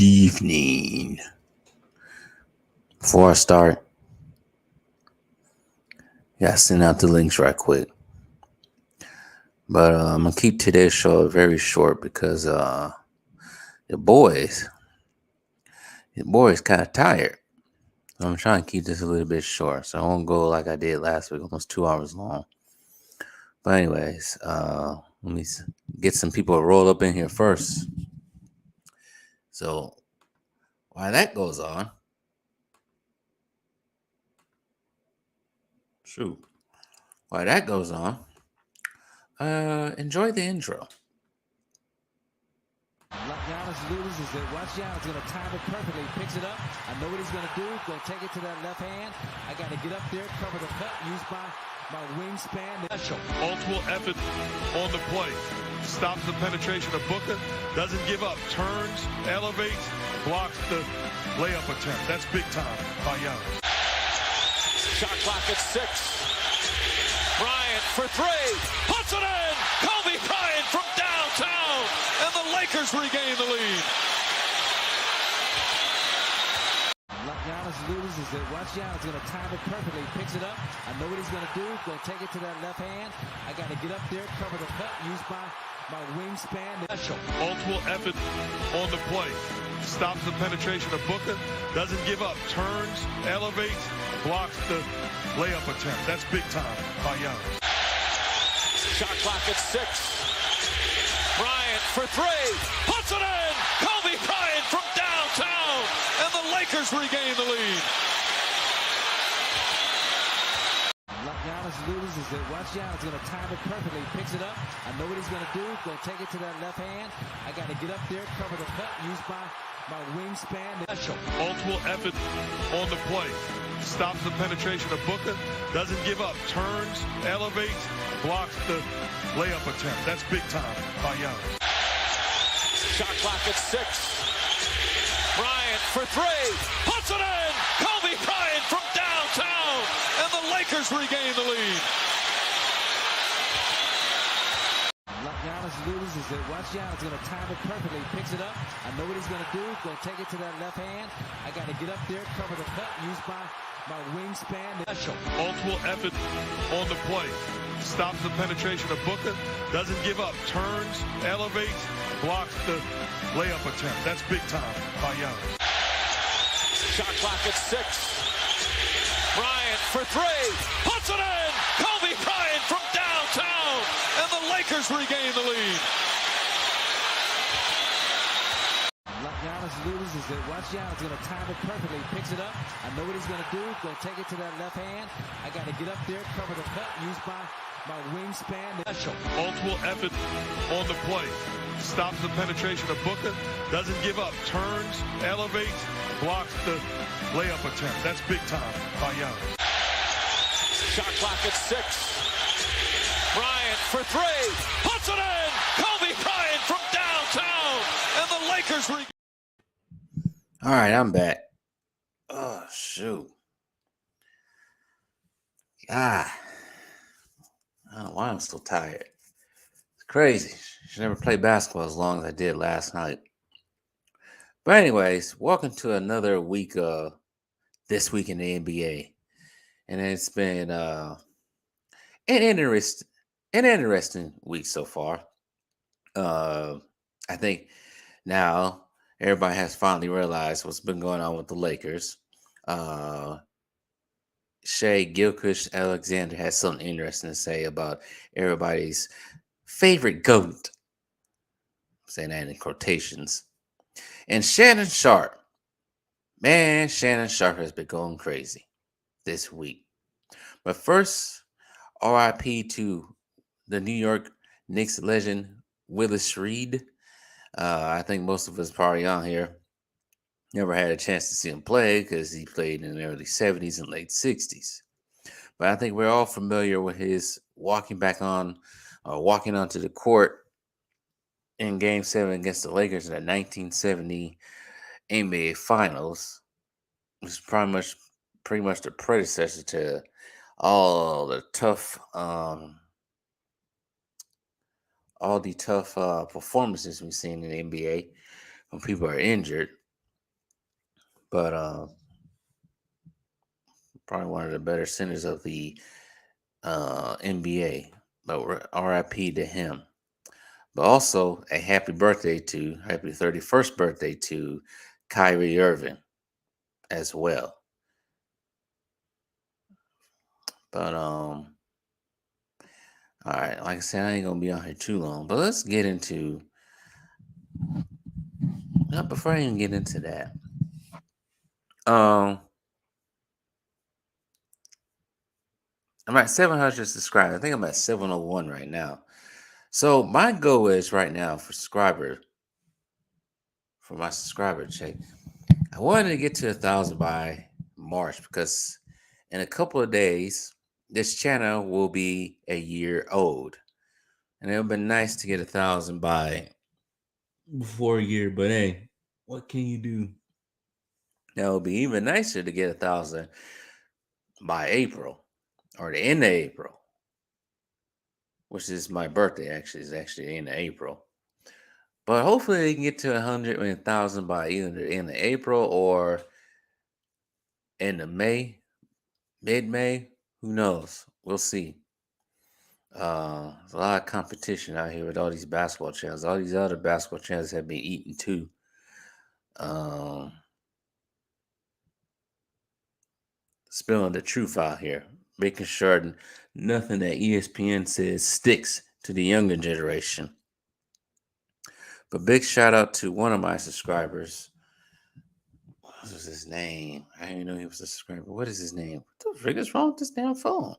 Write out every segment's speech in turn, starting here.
evening. Before I start, gotta send out the links right quick. But I'm gonna keep today's show very short because the boys, kind of tired. So I'm trying to keep this a little bit short, so I won't go like I did last week, almost 2 hours long. But anyways, let me get some people rolled up in here first. So while that goes on, enjoy the intro. Giannis loses it. Watch Giannis going to time it perfectly. Picks it up. I know what he's going to do. Going to take it to that left hand. I got to get up there, cover the cut, use my wingspan. Special. Multiple effort on the play. Stops the penetration of Booker. Doesn't give up. Turns, elevates, blocks the layup attempt. That's big time by Giannis. Shot clock at 6. Bryant for 3. Puts it in. Kobe Bryant from downtown. And the Lakers regain the lead. Giannis loses it. Watch Giannis going to time it perfectly. Picks it up. I know what he's going to do. Going to take it to that left hand. I got to get up there, cover the cut, use my wingspan. Special. Multiple effort on the play. Stops the penetration of Booker. Doesn't give up. Turns, elevates, blocks the layup attempt. That's big time by Giannis. Shot clock at 6. Bryant for 3. Puts it in. Kobe Bryant from downtown. And the Lakers regain the lead. Giannis loses it. Watch Giannis going to time it perfectly. Picks it up. I know what he's going to do. Going to take it to that left hand. I got to get up there, cover the cut, use my wingspan. Special. Multiple effort on the play. Stops the penetration of Booker. Doesn't give up. Turns, elevates, blocks the layup attempt. That's big time by Giannis. Shot clock at 6. Bryant for 3. Puts it in. Kobe Bryant from downtown. And the Lakers regain the lead. Giannis loses it. Watch Giannis going to time it perfectly. Picks it up. I know what he's going to do. Going to take it to that left hand. I got to get up there, cover the cut, use my wingspan. Special. Multiple effort on the play. Stops the penetration of Booker. Doesn't give up. Turns, elevates, blocks the layup attempt. That's big time by Giannis. Shot clock at 6. Bryant for 3. Puts it in. Kobe Bryant from downtown. And the Lakers regain the lead. Giannis loses it. Watch Giannis going to time it perfectly. Picks it up. I know what he's going to do. Going to take it to that left hand. I got to get up there, cover the cut, use my wingspan. Special. Multiple effort on the play. Stops the penetration of Booker. Doesn't give up. Turns, elevates, blocks the layup attempt. That's big time by Giannis. Shot clock at 6. Bryant for 3. Puts it in. Kobe Bryant from downtown. And the Lakers regain. All right, I'm back. Oh, shoot. God. I don't know why I'm so tired. It's crazy. Should never play basketball as long as I did last night. But anyways, welcome to another week of This Week in the NBA. And it's been an interesting week so far. I think now everybody has finally realized what's been going on with the Lakers. Shea Gilchrist-Alexander has something interesting to say about everybody's favorite GOAT. I'm saying that in quotations. And Shannon Sharp. Man, Shannon Sharp has been going crazy this week. But first, RIP to the New York Knicks legend, Willis Reed. I think most of us probably on here never had a chance to see him play because he played in the early 70s and late 60s. But I think we're all familiar with his walking onto the court in Game 7 against the Lakers in the 1970 NBA Finals. It was pretty much the predecessor to all the tough performances we've seen in the NBA when people are injured. but probably one of the better centers of the NBA. But RIP to him. But also a happy 31st birthday to Kyrie Irving as well. But all right, like I said, I ain't gonna be on here too long. But let's get into before I even get into that. Um I'm at 700 subscribers. I think I'm at 701 right now. So my goal is right now for my subscriber check. I wanted to get to 1,000 by March because in a couple of days this channel will be a year old, and it would be nice to get 1,000 by before a year. But hey, what can you do? That would be even nicer to get 1,000 by April or the end of April, which is my birthday. Actually, is actually the end of April. But hopefully they can get to 100 and 1,000 by either the end of April or end of May, mid May. Who knows? We'll see. There's a lot of competition out here with all these basketball channels. All these other basketball channels have been eaten too. Um, Spilling the truth out here, making sure nothing that ESPN says sticks to the younger generation. But big shout out to one of my subscribers. What was his name? I didn't even know he was a subscriber. What is his name? What the frick is wrong with this damn phone?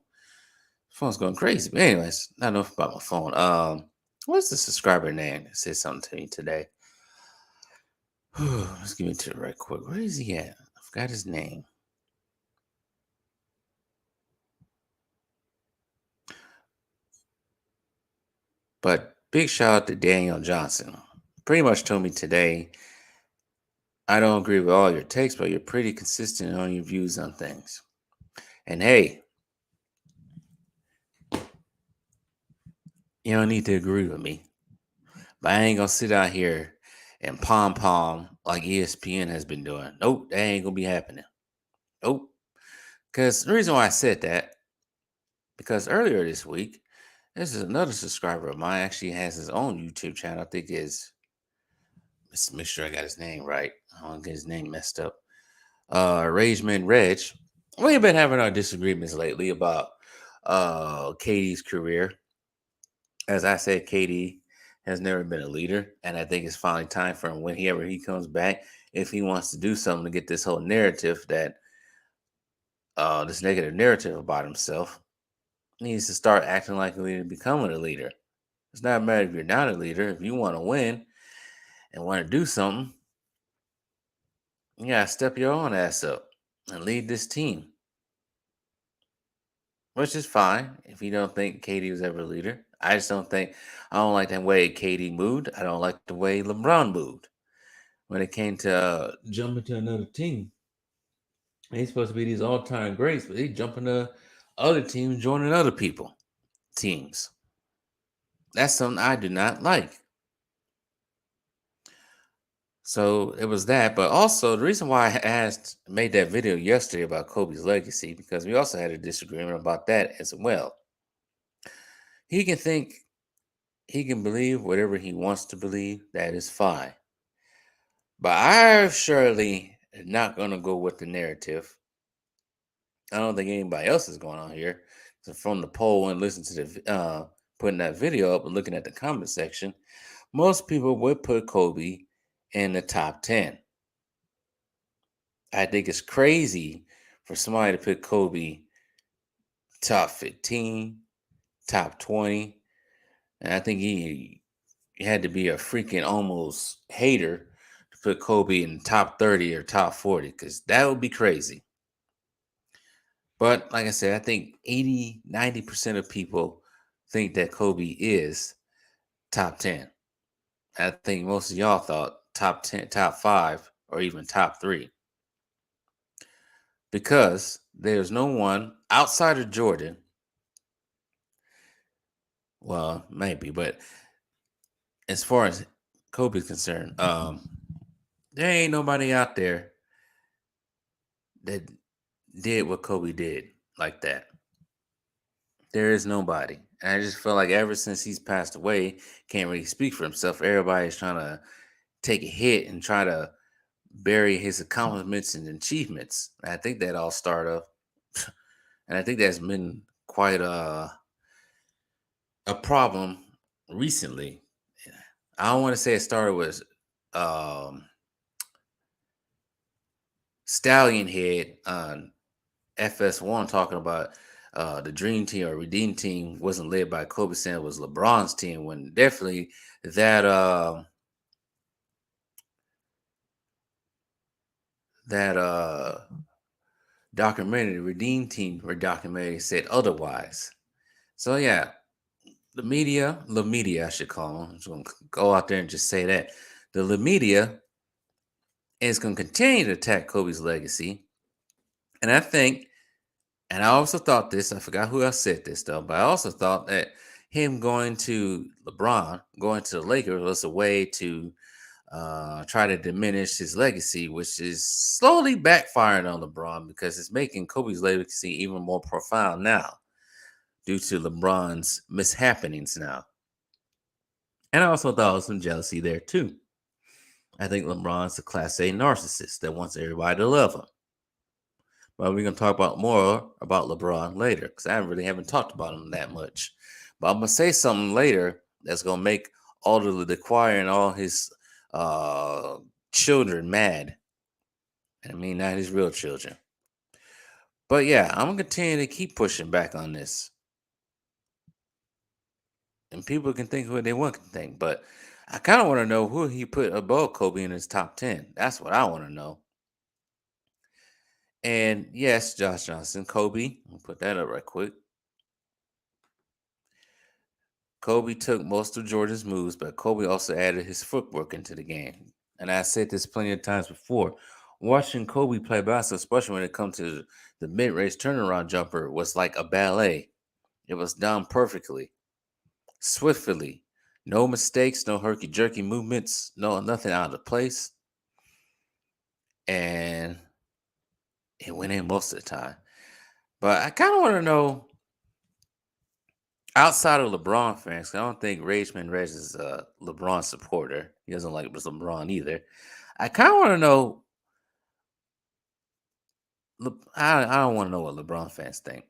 Phone's going crazy. But anyways, not enough about my phone. What's the subscriber name that said something to me today? Let's give it to it right quick. Where is he at? I forgot his name. But big shout out to Daniel Johnson. Pretty much told me today, I don't agree with all your takes, but you're pretty consistent on your views on things. And hey, you don't need to agree with me. But I ain't gonna sit out here and pom like ESPN has been doing. Nope, that ain't gonna be happening. Nope. Because the reason why I said that, because earlier this week, this is another subscriber of mine actually has his own YouTube channel. I think is let's make sure I got his name right. I don't get his name messed up. Rageman Reg. We've been having our disagreements lately about Katie's career. As I said, Katie has never been a leader, and I think it's finally time for him whenever he comes back, if he wants to do something to get this whole narrative that this negative narrative about himself, he needs to start acting like a leader, becoming a leader. It's not a matter if you're not a leader. If you want to win and want to do something, you gotta step your own ass up and lead this team. Which is fine if you don't think Katie was ever a leader. I don't like the way Katie moved. I don't like the way LeBron moved when it came to jumping to another team. He's supposed to be these all-time greats, but he jumping to other teams, joining other teams. That's something I do not like. So it was that, but also the reason why made that video yesterday about Kobe's legacy, because we also had a disagreement about that as well. He can think, he can believe whatever he wants to believe. That is fine. But I surely am not going to go with the narrative. I don't think anybody else is going on here. So from the poll and listen to putting that video up and looking at the comment section, most people would put Kobe in the top 10. I think it's crazy for somebody to put Kobe top 15, top 20. And I think he had to be a freaking almost hater to put Kobe in top 30 or top 40, because that would be crazy. But like I said, I think 80, 90% of people think that Kobe is top 10. I think most of y'all thought top 10, top 5, or even top 3. Because there's no one outside of Jordan. Well, maybe, but as far as Kobe's concerned, there ain't nobody out there that did what Kobe did like that. There is nobody. And I just feel like ever since he's passed away, can't really speak for himself. Everybody's trying to take a hit and try to bury his accomplishments and achievements. I think that all started, and I think that's been quite a problem recently. I don't want to say it started with um, Stallion Head on FS1 talking about the Dream Team or Redeem Team wasn't led by Kobe saying it was LeBron's team, when definitely that that documentary, the Redeem Team or documentary, said otherwise. So yeah, the media, I should call them. I'm just gonna go out there and just say that the media is going to continue to attack Kobe's legacy, and I think, and I also thought this. I forgot who else said this though, but I also thought that him going to LeBron, going to the Lakers, was a way to try to diminish his legacy, which is slowly backfiring on LeBron because it's making Kobe's legacy even more profound now due to LeBron's mishappenings now. And I also thought there was some jealousy there too. I think LeBron's a class A narcissist that wants everybody to love him. But we're gonna talk about more about LeBron later because I really haven't talked about him that much. But I'm gonna say something later that's gonna make all of the LeChoir and all his uh, children mad. I mean, not his real children. But yeah, I'm gonna continue to keep pushing back on this, and people can think what they want to think. But I kind of want to know who he put above Kobe in his top 10. That's what I want to know. And yes, Josh Johnson, Kobe. I'll put that up right quick. Kobe took most of Jordan's moves, but Kobe also added his footwork into the game. And I said this plenty of times before. Watching Kobe play basketball, especially when it comes to the mid-range turnaround jumper, was like a ballet. It was done perfectly, swiftly. No mistakes, no herky-jerky movements, no nothing out of place. And it went in most of the time. But I kind of want to know, outside of LeBron fans, 'cause I don't think Rageman Reg is a LeBron supporter. He doesn't like LeBron either. I kind of want to know. I don't want to know what LeBron fans think.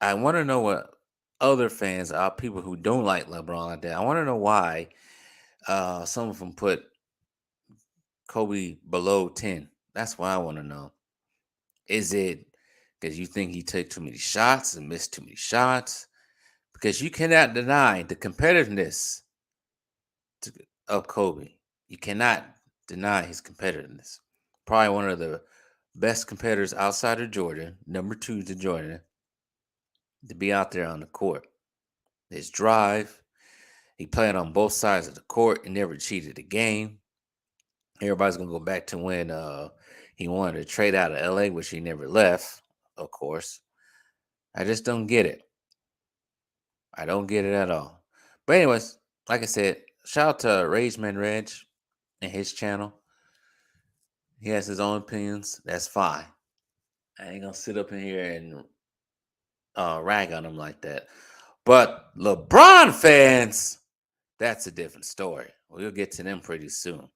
I want to know what other fans are, people who don't like LeBron like that. I want to know why some of them put Kobe below 10. That's what I want to know. Is it because you think he took too many shots and missed too many shots? Because you cannot deny the competitiveness of Kobe. You cannot deny his competitiveness. Probably one of the best competitors outside of Jordan, number two to Jordan, to be out there on the court. His drive, he played on both sides of the court and never cheated a game. Everybody's gonna go back to when he wanted to trade out of LA, which he never left, of course. I just don't get it. I don't get it at all. But anyways, like I said, shout out to Rageman Reg and his channel. He has his own opinions. That's fine. I ain't gonna sit up in here and rag on him like that. But LeBron fans, that's a different story. We'll get to them pretty soon.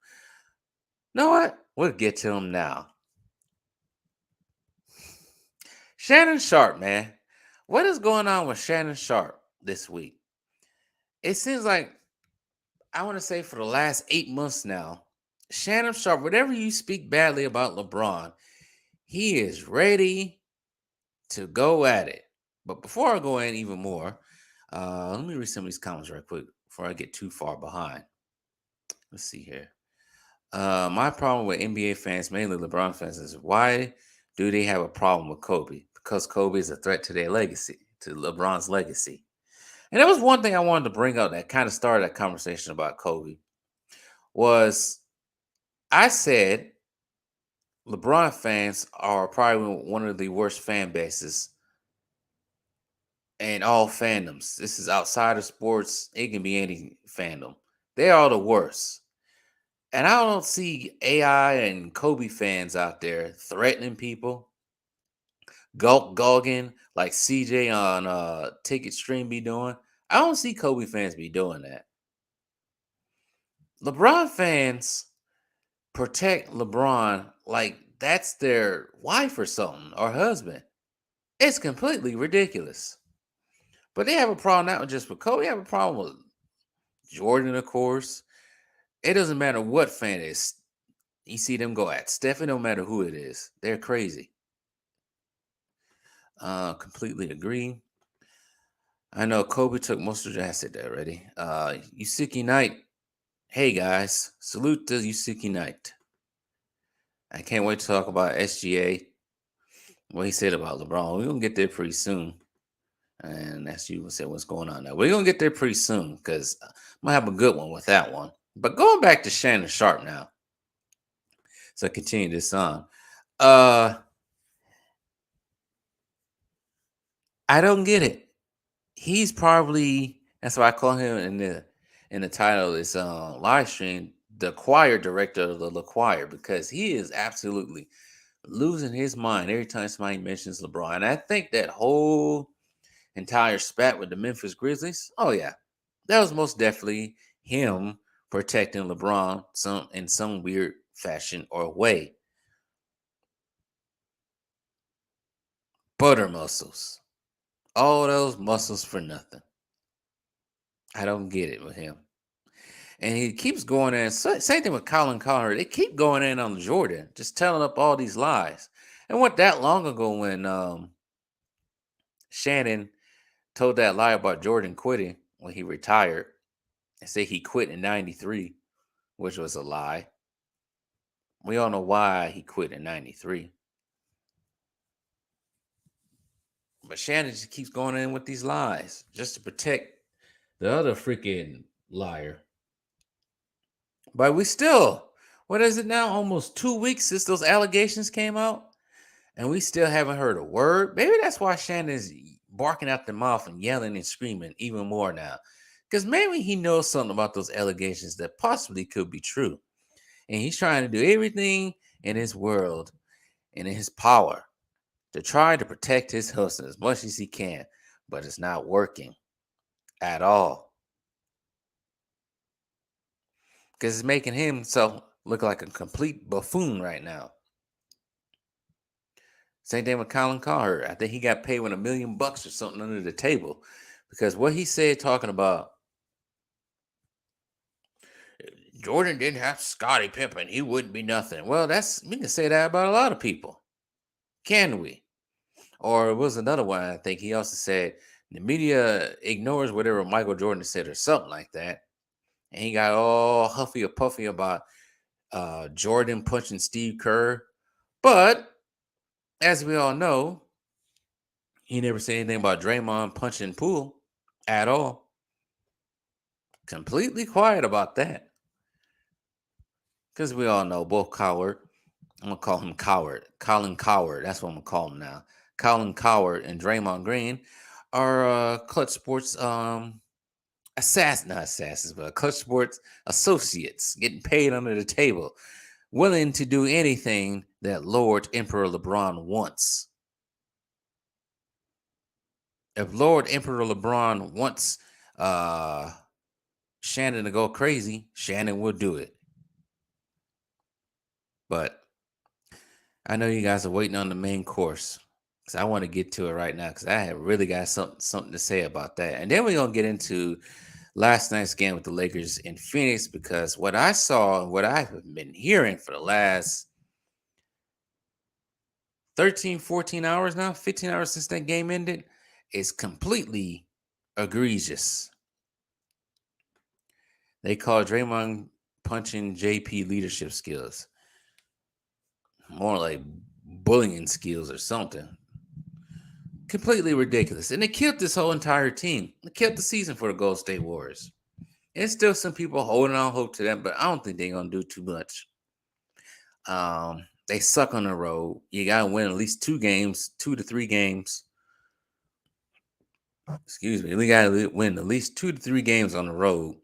You know what? We'll get to them now. Shannon Sharp, man. What is going on with Shannon Sharp this week? It seems like, I want to say for the last 8 months now, Shannon Sharp, whatever you speak badly about LeBron, he is ready to go at it. But before I go in even more, let me read some of these comments right quick before I get too far behind. Let's see here. My problem with NBA fans, mainly LeBron fans, is why do they have a problem with Kobe? Because Kobe is a threat to their legacy, to LeBron's legacy. And that was one thing I wanted to bring up that kind of started that conversation about Kobe. Was I said LeBron fans are probably one of the worst fan bases and all fandoms. This is outside of sports. It can be any fandom. They are the worst. And I don't see AI and Kobe fans out there threatening people, gulp gogging like CJ on Ticket Stream be doing. I don't see Kobe fans be doing that. LeBron fans protect LeBron like that's their wife or something or husband. It's completely ridiculous. But they have a problem not just with Kobe, they have a problem with Jordan, of course. It doesn't matter what fan it is. You see them go at Steph, it don't matter who it is. They're crazy. Completely agree. I know Kobe took most of the asset already. Usiki Knight. Hey guys, salute to Usiki Knight. I can't wait to talk about SGA. What he said about LeBron. We're gonna get there pretty soon. And that's you said what's going on now. We're gonna get there pretty soon because I might have a good one with that one. But going back to Shannon Sharp now. So continue this on. I don't get it. He's probably that's why I call him in the title of this live stream the choir director of the LeChoir because he is absolutely losing his mind every time somebody mentions LeBron. And I think that whole entire spat with the Memphis Grizzlies, oh yeah, that was most definitely him protecting LeBron in some weird fashion or way. Butter muscles. All those muscles for nothing. I don't get it with him. And he keeps going in. Same thing with Colin Cowherd. They keep going in on Jordan, just telling up all these lies. And what that long ago when Shannon told that lie about Jordan quitting when he retired and say he quit in 93, which was a lie. We all know why he quit in 93. But Shannon just keeps going in with these lies just to protect the other freaking liar. But we still, what is it now? Almost 2 weeks since those allegations came out, and we still haven't heard a word. Maybe that's why Shannon's barking out the mouth and yelling and screaming even more now. Because maybe he knows something about those allegations that possibly could be true. And he's trying to do everything in his world and in his power to try to protect his husband as much as he can. But it's not working at all. Because it's making himself look like a complete buffoon right now. Same thing with Colin Cowherd. I think he got paid with $1 million or something under the table. Because what he said talking about Jordan didn't have Scottie Pippen, he wouldn't be nothing. Well, we can say that about a lot of people. Can we? Or it was another one, I think he also said the media ignores whatever Michael Jordan said or something like that. And he got all huffy or puffy about Jordan punching Steve Kerr. But as we all know, he never said anything about Draymond punching Poole at all. Completely quiet about that. Because we all know both Cowherd, I'm going to call him Cowherd, Colin Cowherd, that's what I'm going to call him now. Colin Cowherd and Draymond Green are Clutch Sports not assassins, but Clutch Sports associates getting paid under the table, willing to do anything that Lord Emperor LeBron wants. If Lord Emperor LeBron wants Shannon to go crazy, Shannon will do it. But I know you guys are waiting on the main course because I want to get to it right now because I have really got something to say about that. And then we're going to get into last night's game with the Lakers in Phoenix because what I saw and what I've been hearing for the last 13, 14 hours now, 15 hours since that game ended, is completely egregious. They call Draymond punching JP leadership skills. More like bullying skills or something. Completely ridiculous. And it killed this whole entire team. It killed the season for the Golden State Warriors. There's still some people holding on hope to them, but I don't think they're going to do too much. They suck on the road. You got to win at least 2 to 3 games. Excuse me. We got to win at least 2 to 3 games on the road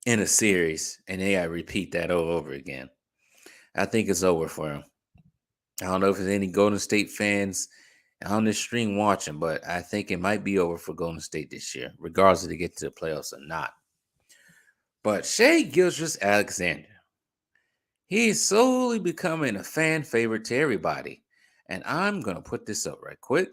in a series, and they got to repeat that over again. I think it's over for him. I don't know if there's any Golden State fans on this stream watching, but I think it might be over for Golden State this year, regardless if they get to the playoffs or not. But Shea Gilchrist Alexander, he is slowly becoming a fan favorite to everybody. And I'm going to put this up right quick.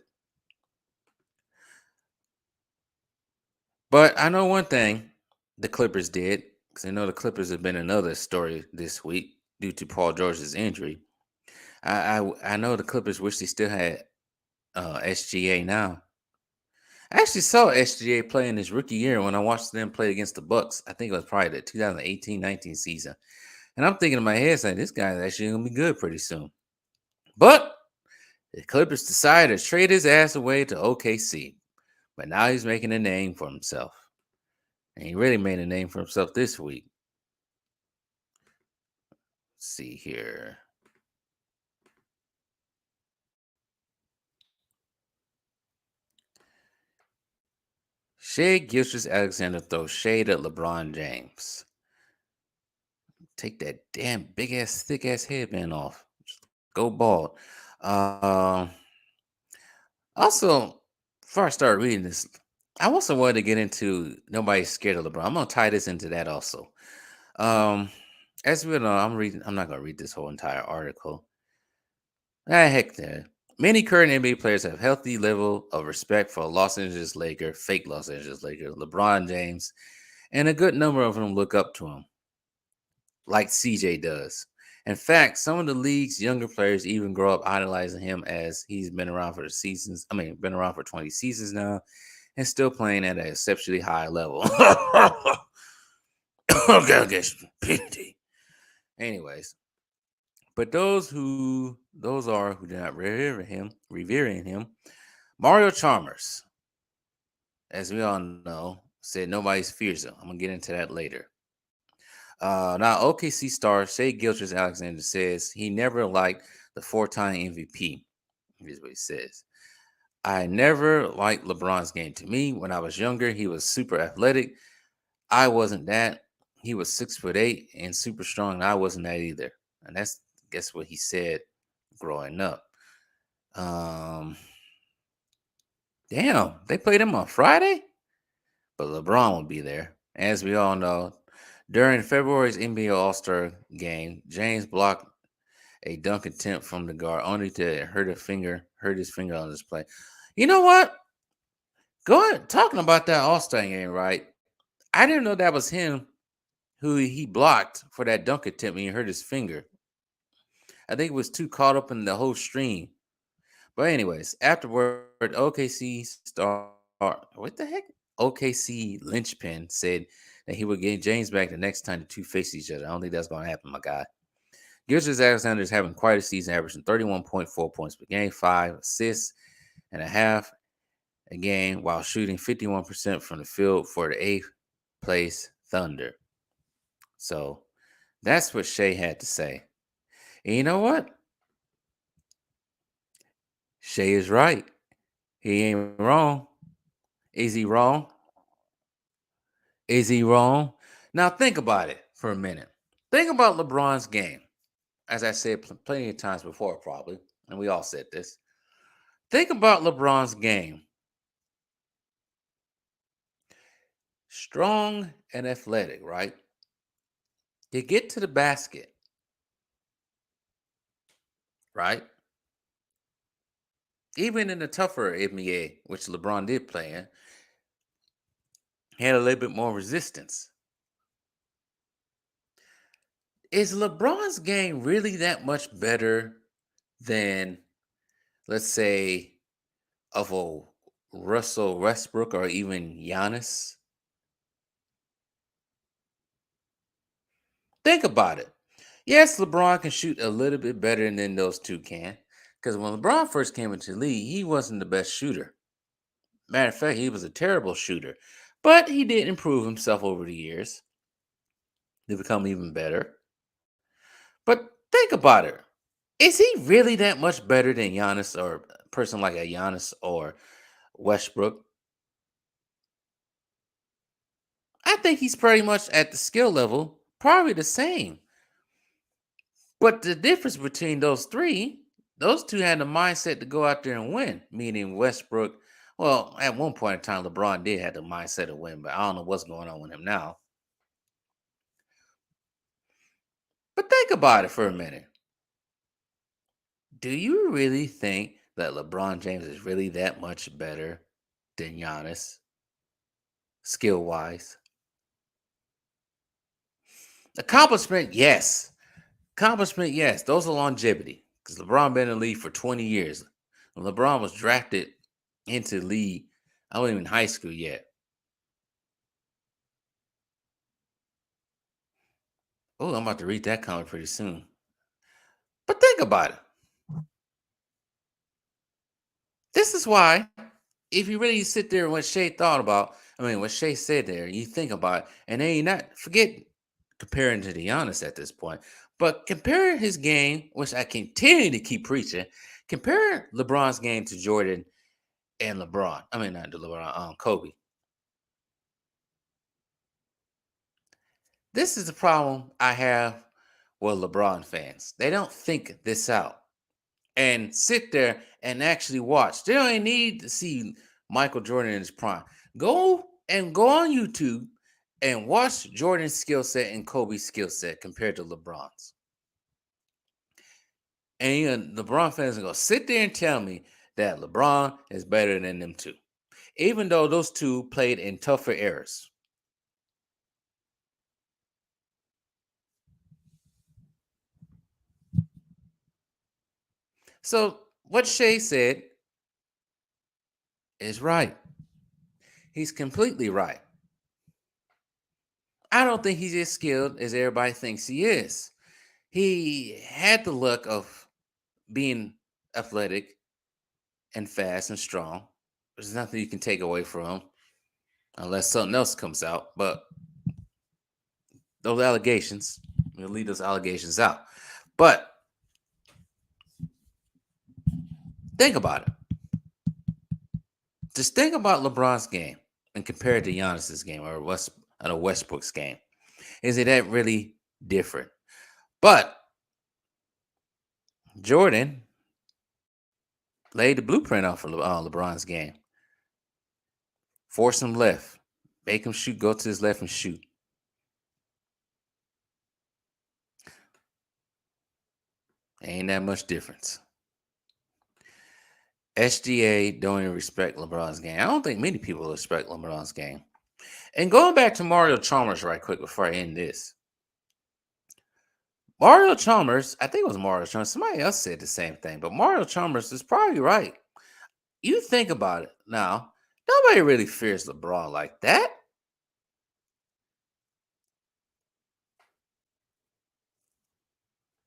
But I know one thing the Clippers did, because I know the Clippers have been another story this week due to Paul George's injury. I know the Clippers wish they still had SGA now. I actually saw SGA play in his rookie year when I watched them play against the Bucks. I think it was probably the 2018-19 season. And I'm thinking in my head saying, this guy's actually going to be good pretty soon. But the Clippers decided to trade his ass away to OKC. But now he's making a name for himself. And he really made a name for himself this week. Let's see here. Shea Gilchrist Alexander throws shade at LeBron James. Take that damn big ass, thick ass headband off. Just go bald. Also, before I start reading this, I also wanted to get into nobody's scared of LeBron. I'm gonna tie this into that also. As we know, I'm not gonna read this whole entire article. Heck there. Many current NBA players have healthy level of respect for Los Angeles Laker, fake Los Angeles Laker, LeBron James, and a good number of them look up to him, like CJ does. In fact, some of the league's younger players even grow up idolizing him as he's been around for been around for 20 seasons now and still playing at an exceptionally high level. Okay, pity. Anyways, but those are who do not revering him. Mario Chalmers, as we all know, said nobody fears him. I'm gonna get into that later. Now, OKC star Shea Gilchrist Alexander says he never liked the four-time MVP. Here's what he says. I never liked LeBron's game. To me, when I was younger, he was super athletic. I wasn't that. He was 6'8" and super strong, and I wasn't that either. And that's guess what he said growing up. Damn, they played him on Friday? But LeBron will be there. As we all know, during February's NBA All-Star game, James blocked a dunk attempt from the guard only to hurt his finger on this play. You know what? Talking about that All-Star game, right? I didn't know that was him who he blocked for that dunk attempt and he hurt his finger. I think it was too caught up in the whole stream. But anyways, afterward, OKC star what the heck? OKC linchpin said that he would get James back the next time the two face each other. I don't think that's going to happen, my guy. Gilchrist Alexander is having quite a season, averaging 31.4 points per game, 5 assists and a half a game, while shooting 51% from the field for the 8th place Thunder. So that's what Shea had to say. And you know what? Shea is right. He ain't wrong. Is he wrong? Is he wrong? Now think about it for a minute. Think about LeBron's game. As I said plenty of times before, probably, and we all said this. Think about LeBron's game. Strong and athletic, right? You get to the basket, right? Even in the tougher NBA, which LeBron did play in, he had a little bit more resistance. Is LeBron's game really that much better than, let's say, of a Russell Westbrook or even Giannis? Think about it. Yes, LeBron can shoot a little bit better than those two can. Because when LeBron first came into the league, he wasn't the best shooter. Matter of fact, he was a terrible shooter. But he did improve himself over the years to become even better. But think about it. Is he really that much better than Giannis or a person like a Giannis or Westbrook? I think he's pretty much at the skill level, probably the same. But the difference between those two had the mindset to go out there and win, meaning Westbrook. Well, at one point in time, LeBron did have the mindset to win, but I don't know what's going on with him now. But think about it for a minute. Do you really think that LeBron James is really that much better than Giannis, skill wise? Accomplishment, yes. Accomplishment, yes. Those are longevity. Because LeBron been in the league for 20 years. When LeBron was drafted into the league, I wasn't even in high school yet. Oh, I'm about to read that comment pretty soon. But think about it. This is why, if you really sit there and what Shay thought about, what Shay said there, you think about it, and then you not forget comparing to the Giannis at this point, but compare his game, which I continue to keep preaching, compare LeBron's game to Jordan and LeBron. Not to LeBron, Kobe. This is the problem I have with LeBron fans. They don't think this out and sit there and actually watch. They don't need to see Michael Jordan in his prime. Go on YouTube and watch Jordan's skill set and Kobe's skill set compared to LeBron's. And LeBron fans are going to sit there and tell me that LeBron is better than them two, even though those two played in tougher eras. So what Shay said is right. He's completely right. I don't think he's as skilled as everybody thinks he is. He had the look of being athletic and fast and strong. There's nothing you can take away from him unless something else comes out. But those allegations, we'll leave those allegations out. But think about it. Just think about LeBron's game and compare it to Giannis's game or Westbrook's game. Is it that really different? But Jordan laid the blueprint out for LeBron's game. Force him left. Make him shoot. Go to his left and shoot. Ain't that much difference. SGA don't even respect LeBron's game. I don't think many people respect LeBron's game. And going back to Mario Chalmers right quick before I end this. Mario Chalmers, I think it was Mario Chalmers. Somebody else said the same thing, but Mario Chalmers is probably right. You think about it now. Nobody really fears LeBron like that.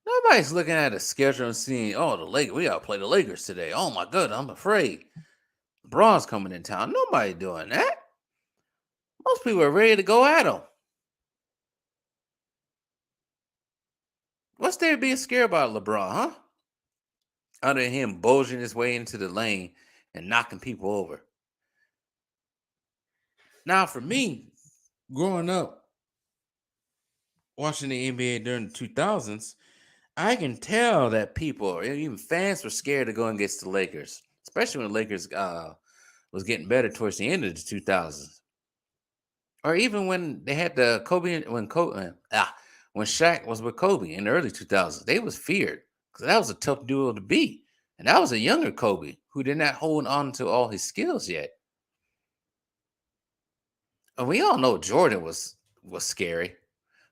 Nobody's looking at a schedule and seeing, oh, the Lakers, we gotta play the Lakers today. Oh my goodness, I'm afraid. LeBron's coming in town. Nobody doing that. Most people are ready to go at him. What's there to be scared about LeBron, huh? Other than him bulging his way into the lane and knocking people over. Now, for me, growing up watching the NBA during the 2000s, I can tell that people, or even fans, were scared to go against the Lakers, especially when the Lakers was getting better towards the end of the 2000s, or even when they had the when Shaq was with Kobe in the early 2000s. They was feared because that was a tough duo to beat, and that was a younger Kobe who did not hold on to all his skills yet. And we all know Jordan was scary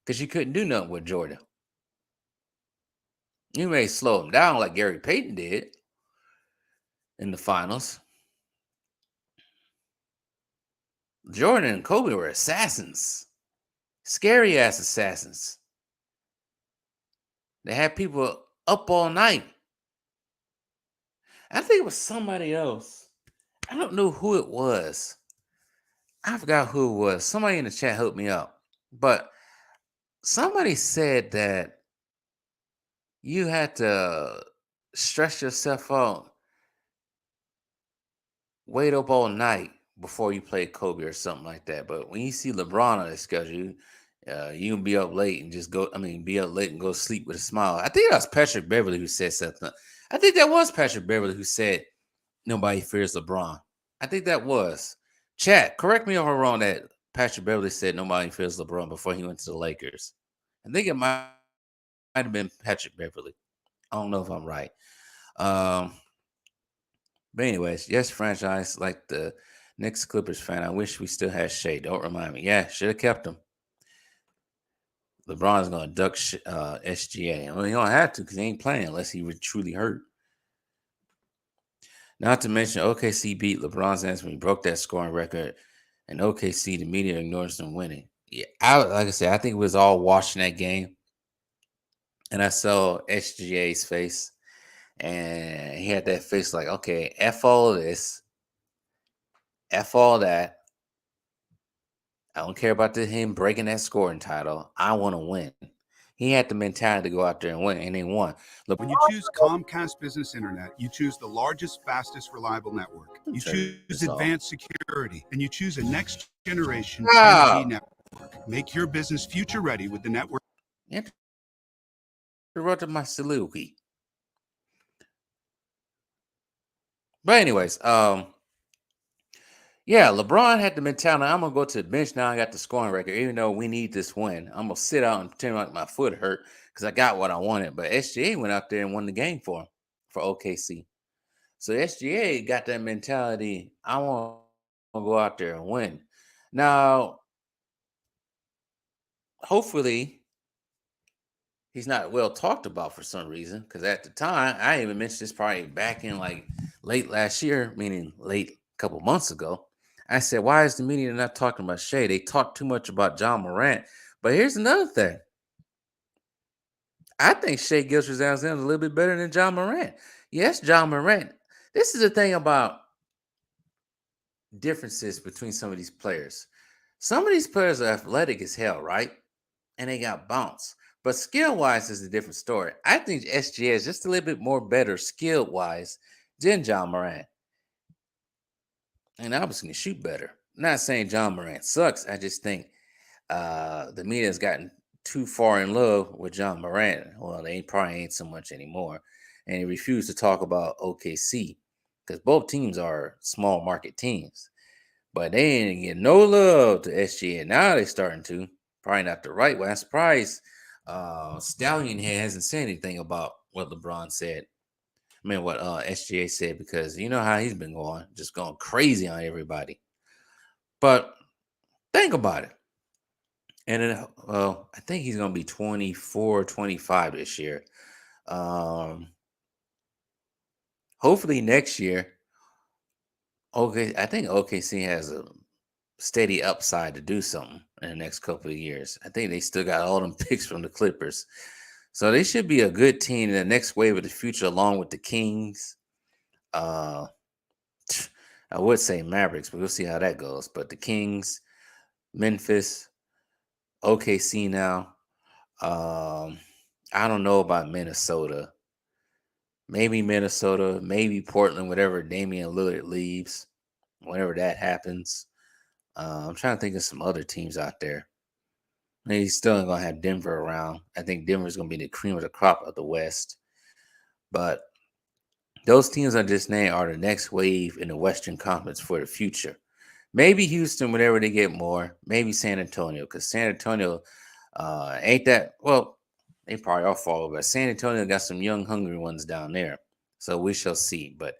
because you couldn't do nothing with Jordan. You may slow him down like Gary Payton did in the finals. Jordan and Kobe were assassins, scary ass assassins. They had people up all night. I think it was somebody else. I don't know who it was. I forgot who it was. Somebody in the chat helped me out. But somebody said that you had to stress yourself out, wait up all night, before you play Kobe or something like that. But when you see LeBron on the schedule, you can be up late and just go. I mean, be up late and go to sleep with a smile. I think that was Patrick Beverly who said something. I think that was Patrick Beverly who said nobody fears LeBron. I think that was. Chat, correct me if I'm wrong that Patrick Beverly said nobody fears LeBron before he went to the Lakers. I think it might have been Patrick Beverly. I don't know if I'm right. Um, but anyways, yes, franchise like the Knicks Clippers fan. I wish we still had Shea. Don't remind me. Yeah, should have kept him. LeBron's gonna duck SGA. Well, he don't have to because he ain't playing unless he was truly hurt. Not to mention OKC beat LeBron's ass when he broke that scoring record, and OKC the media ignores them winning. Yeah, like I said, I think it was all watching that game, and I saw SGA's face, and he had that face like, okay, f all this, f all that. I don't care about him breaking that scoring title. I want to win. He had the mentality to go out there and win, and they won. When you choose Comcast Business Internet, you choose the largest, fastest, reliable network. You choose advanced security, and you choose a next-generation 10G network. Make your business future-ready with the network. Interrupted my soliloquy. But anyways, yeah, LeBron had the mentality. I'm gonna go to the bench now. I got the scoring record, even though we need this win. I'm gonna sit out and pretend like my foot hurt because I got what I wanted. But SGA went out there and won the game for him for OKC. So SGA got that mentality. I want to go out there and win. Now, hopefully, he's not well talked about for some reason. Because at the time, I even mentioned this probably back in like late last year, meaning late a couple months ago. I said, why is the media not talking about Shea? They talk too much about John Morant. But here's another thing. I think Shea Gilgeous-Alexander is a little bit better than John Morant. Yes, John Morant. This is the thing about differences between some of these players. Some of these players are athletic as hell, right? And they got bounce. But skill-wise is a different story. I think SGA is just a little bit more better skill-wise than John Morant. And obviously can shoot better. I'm not saying John Morant sucks. I just think the media has gotten too far in love with John Morant. Well, they probably ain't so much anymore. And he refused to talk about OKC because both teams are small market teams. But they didn't get no love to SGA. Now they're starting to. Probably not the right way. I'm surprised Stallion here hasn't said anything about what LeBron said. I mean, what SGA said, because you know how he's been going, just going crazy on everybody. But think about it. And then, well, I think he's going to be 24, 25 this year. Hopefully next year, okay, I think OKC has a steady upside to do something in the next couple of years. I think they still got all them picks from the Clippers. So they should be a good team in the next wave of the future, along with the Kings. I would say Mavericks, but we'll see how that goes. But the Kings, Memphis, OKC now. I don't know about Minnesota. Maybe Minnesota, maybe Portland, whatever Damian Lillard leaves, whenever that happens. I'm trying to think of some other teams out there. He's still going to have Denver around. I think Denver's going to be the cream of the crop of the West. But those teams I just named are the next wave in the Western Conference for the future. Maybe Houston, whenever they get more. Maybe San Antonio, because San Antonio ain't that, well, they probably are followed, but San Antonio got some young, hungry ones down there. So we shall see. But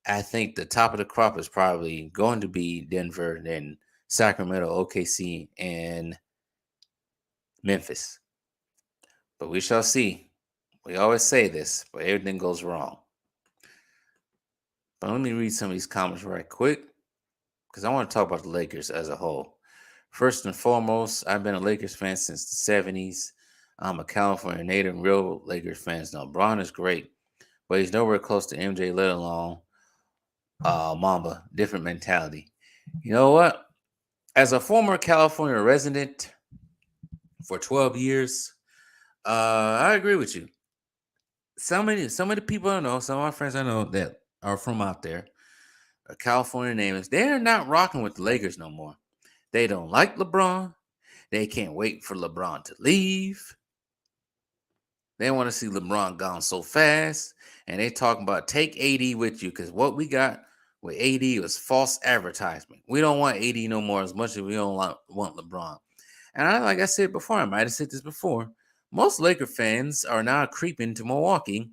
I think the top of the crop is probably going to be Denver, then Sacramento, OKC, and Memphis. But we shall see. We always say this, but everything goes wrong. But let me read some of these comments right quick, because I want to talk about the Lakers as a whole. First and foremost, I've been a Lakers fan since the 70s. I'm a California native and real Lakers fans now. Bron is great, but he's nowhere close to MJ, let alone Mamba. Different mentality. You know what? As a former California resident for 12 years, I agree with you. Some of the people I know, some of my friends I know that are from out there, or California names, they're not rocking with the Lakers no more. They don't like LeBron. They can't wait for LeBron to leave. They want to see LeBron gone so fast. And they talking about take AD with you because what we got with AD was false advertisement. We don't want AD no more as much as we don't want LeBron. And like I said before, I might have said this before. Most Laker fans are now creeping to Milwaukee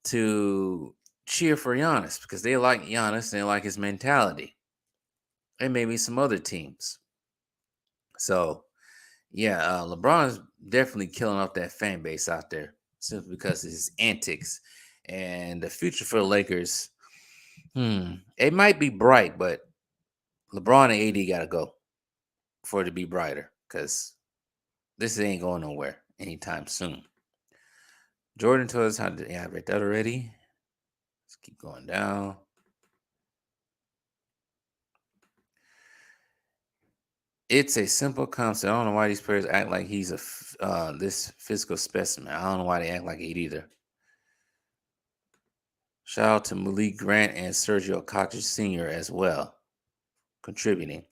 to cheer for Giannis because they like Giannis and they like his mentality. And maybe some other teams. So, yeah, LeBron's definitely killing off that fan base out there simply because of his antics. And the future for the Lakers, it might be bright, but LeBron and AD got to go for it to be brighter because this ain't going nowhere anytime soon. Jordan told us how to. Yeah, I read that already. Let's keep going down. It's a simple concept. I don't know why these players act like he's this physical specimen. I don't know why they act like it either. Shout out to Malik Grant and Sergio Cockridge Sr. as well, contributing.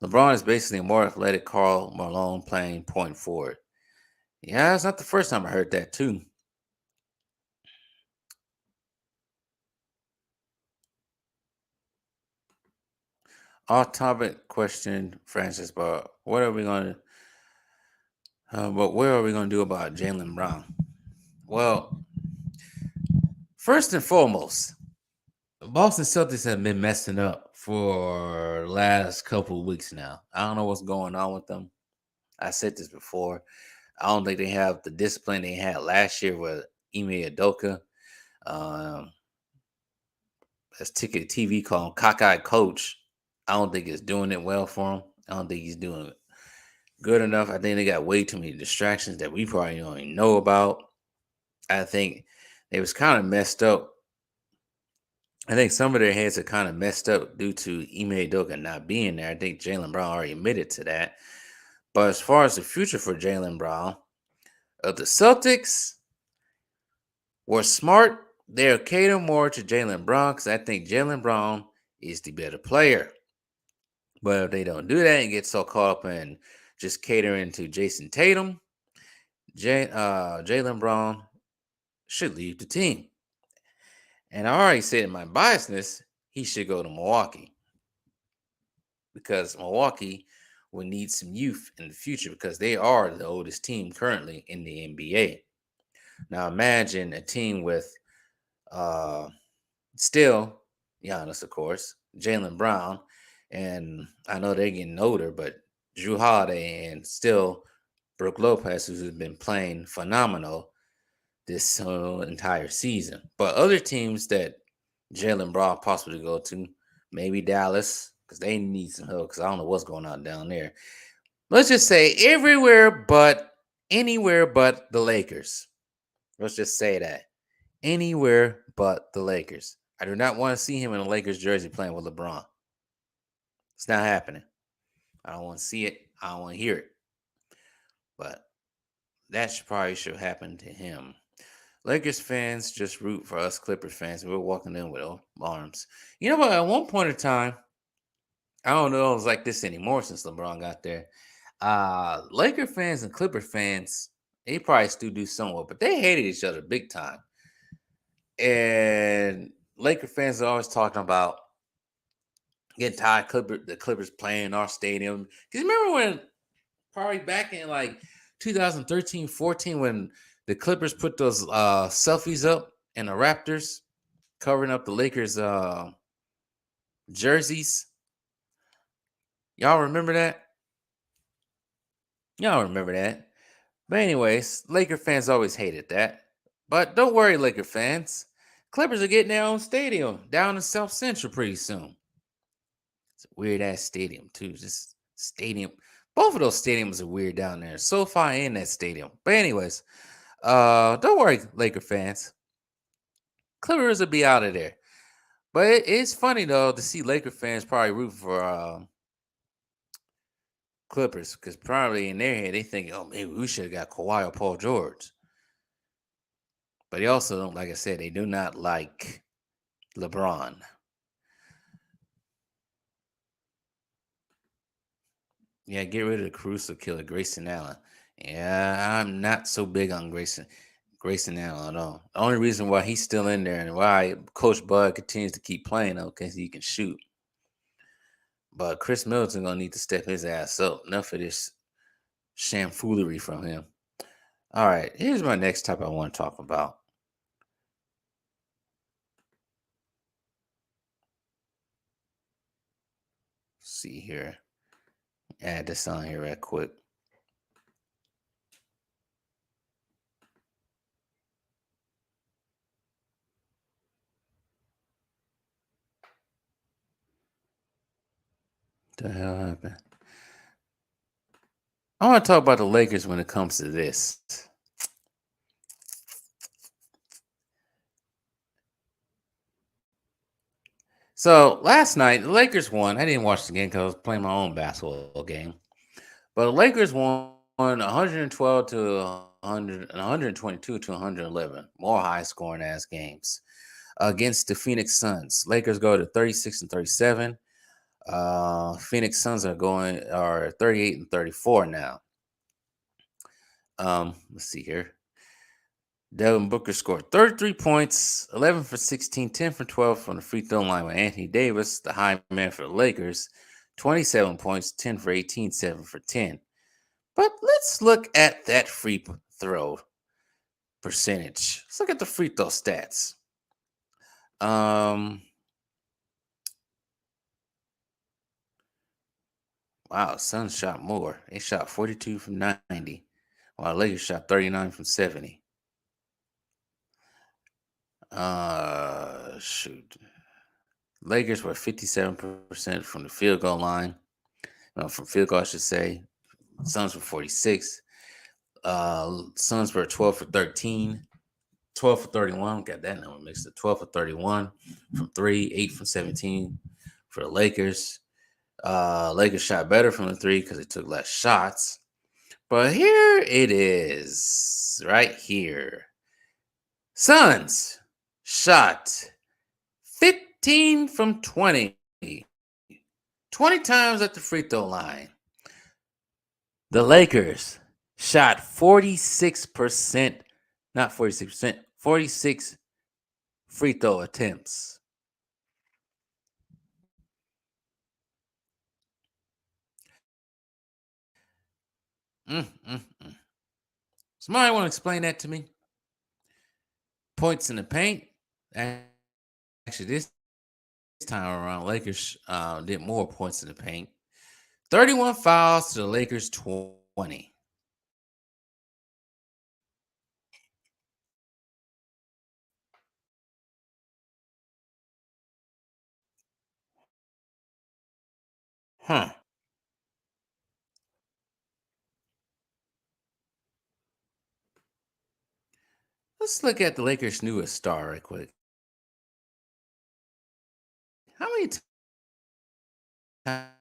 LeBron is basically a more athletic Karl Malone playing point forward. Yeah, it's not the first time I heard that too. Off-topic question, Francis, but what are we going to? But what are we going to do about Jaylen Brown? Well, first and foremost, the Boston Celtics have been messing up for the last couple of weeks now. I don't know what's going on with them. I said this before. I don't think they have the discipline they had last year with Ime Udoka. As Ticket TV called him cockeyed coach. I don't think it's doing it well for him. I don't think he's doing it good enough. I think they got way too many distractions that we probably don't even know about. I think they was kind of messed up. I think some of their heads are kind of messed up due to Ime Udoka not being there. I think Jaylen Brown already admitted to that. But as far as the future for Jaylen Brown, the Celtics were smart. They'll cater more to Jaylen Brown because I think Jaylen Brown is the better player. But if they don't do that and get so caught up in just catering to Jason Tatum, Jaylen Brown should leave the team. And I already said in my biasness, he should go to Milwaukee. Because Milwaukee will need some youth in the future because they are the oldest team currently in the NBA. Now imagine a team with still Giannis, of course, Jaylen Brown, and I know they're getting older, but Drew Holiday and still Brook Lopez, who's been playing phenomenal this entire season. But other teams that Jaylen Brown possibly go to, maybe Dallas, because they need some help, because I don't know what's going on down there. Let's just say anywhere but the Lakers. Let's just say that. Anywhere but the Lakers. I do not want to see him in a Lakers jersey playing with LeBron. It's not happening. I don't want to see it. I don't want to hear it. But that probably should happen to him. Lakers fans just root for us Clippers fans. We're walking in with arms. You know what? At one point in time, I don't know if it was like this anymore since LeBron got there. Laker fans and Clipper fans, they probably still do somewhat, but they hated each other big time. And Laker fans are always talking about getting tired of the Clippers playing our stadium. Because remember when probably back in like 2013, 14, when the Clippers put those selfies up and the Raptors covering up the Lakers jerseys. Y'all remember that? Y'all remember that. But anyways, Laker fans always hated that. But don't worry, Laker fans. Clippers are getting their own stadium down in South Central pretty soon. It's a weird ass stadium too. Just stadium. Both of those stadiums are weird down there. SoFi in that stadium. But anyways, don't worry, Laker fans. Clippers will be out of there. But it's funny though to see Laker fans probably root for Clippers because probably in their head they think, oh, maybe we should have got Kawhi or Paul George. But they also don't, like I said, they do not like LeBron. Yeah, get rid of the Caruso killer, Grayson Allen. Yeah, I'm not so big on Grayson Allen at all. The only reason why he's still in there and why Coach Bud continues to keep playing though, because he can shoot. But Chris Middleton gonna need to step his ass up. Enough of this shamfoolery from him. All right, here's my next topic I want to talk about. Let's see here. Add this on here right quick. The hell happened? I want to talk about the Lakers when it comes to this. So last night, the Lakers won. I didn't watch the game because I was playing my own basketball game. But the Lakers won 112 to 100, 122 to 111. More high scoring ass games against the Phoenix Suns. Lakers go to 36 and 37. Phoenix Suns are 38 and 34 now. Let's see here. Devin Booker scored 33 points, 11 for 16, 10 for 12 from the free throw line with Anthony Davis, the high man for the Lakers, 27 points, 10 for 18, 7 for 10. But let's look at that free throw percentage. Let's look at the free throw stats. Wow, Suns shot more. They shot 42 from 90, while Lakers shot 39 from 70. Shoot. Lakers were 57% from the field goal line. From field goal, I should say. Suns were 46. Suns were 12 for 13. 12 for 31. Got that number mixed up. 12 for 31 from 3. 8 from 17 for the Lakers. Lakers shot better from the 3 because they took less shots. But here it is. Right here. Suns shot 15 from 20. 20 times at the free throw line. The Lakers shot 46%, not 46%, 46 free throw attempts. Somebody want to explain that to me? Points in the paint. Actually, this time around, Lakers did more points in the paint. 31 fouls to the Lakers 20. Huh. Let's look at the Lakers' newest star right quick. How many times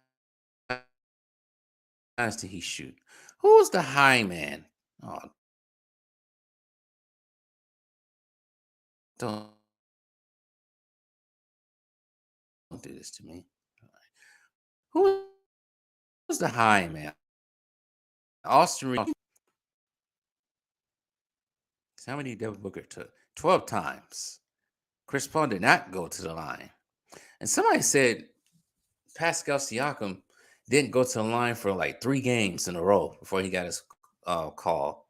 did he shoot? Who was the high man? Oh, don't do this to me. Who was the high man? Austin Reeves. How many Devin Booker took? 12 times. Chris Paul did not go to the line. And somebody said Pascal Siakam didn't go to the line for like 3 games in a row before he got his call.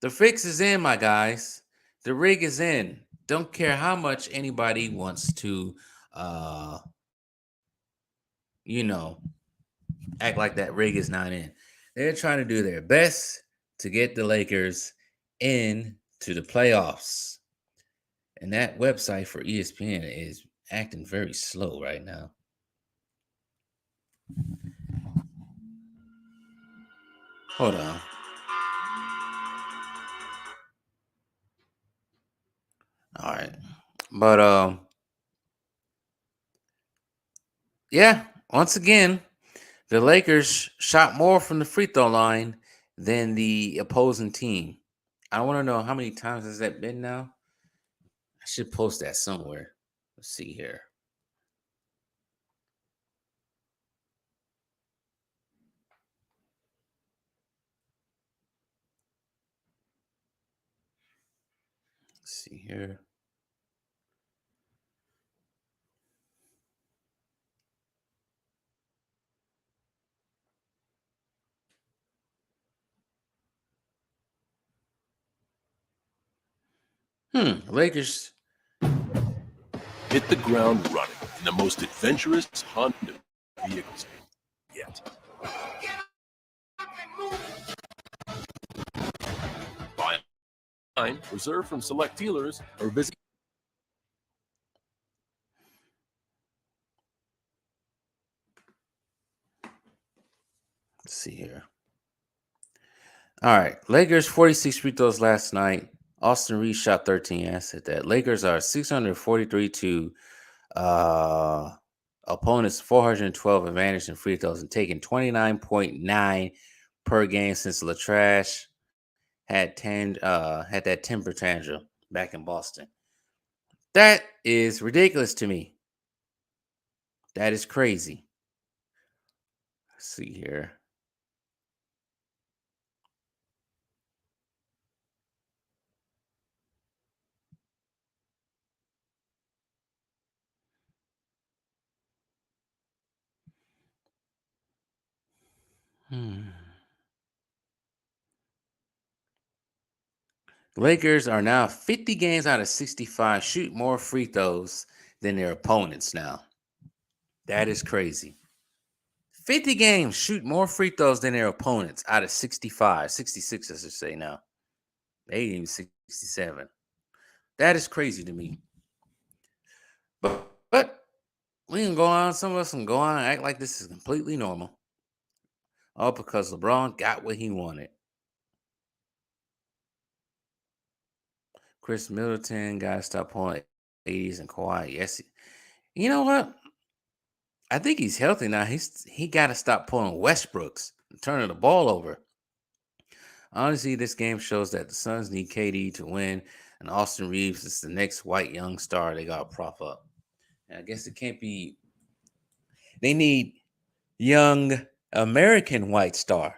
The fix is in, my guys. The rig is in. Don't care how much anybody wants to, you know, act like that rig is not in. They're trying to do their best to get the Lakers into the playoffs. And that website for ESPN is acting very slow right now. Hold on. All right. But yeah, once again, the Lakers shot more from the free throw line than the opposing team. I want to know how many times has that been now? I should post that somewhere. Let's see here. Let's see here. Lakers. Hit the ground running in the most adventurous Honda vehicles yet. Buy online, reserve from select dealers, or visit. Let's see here. All right. Lakers 46 free throws last night. Austin Reeves shot 13. I said that. Lakers are 643 to opponents 412 advantage in free throws and taking 29.9 per game since LeChoir had that temper tantrum back in Boston. That is ridiculous to me. That is crazy. Let's see here. Lakers are now 50 games out of 65, shoot more free throws than their opponents now. That is crazy. 50 games, shoot more free throws than their opponents out of 65, 66, I should say now. They ain't even 67. That is crazy to me. But we can go on. Some of us can go on and act like this is completely normal. All because LeBron got what he wanted. Chris Middleton got to stop pulling 80s and Kawhi. Yes. You know what? I think he's healthy now. He got to stop pulling Westbrooks and turning the ball over. Honestly, this game shows that the Suns need KD to win, and Austin Reeves is the next white young star they got to prop up. And I guess it can't be. They need young American white star,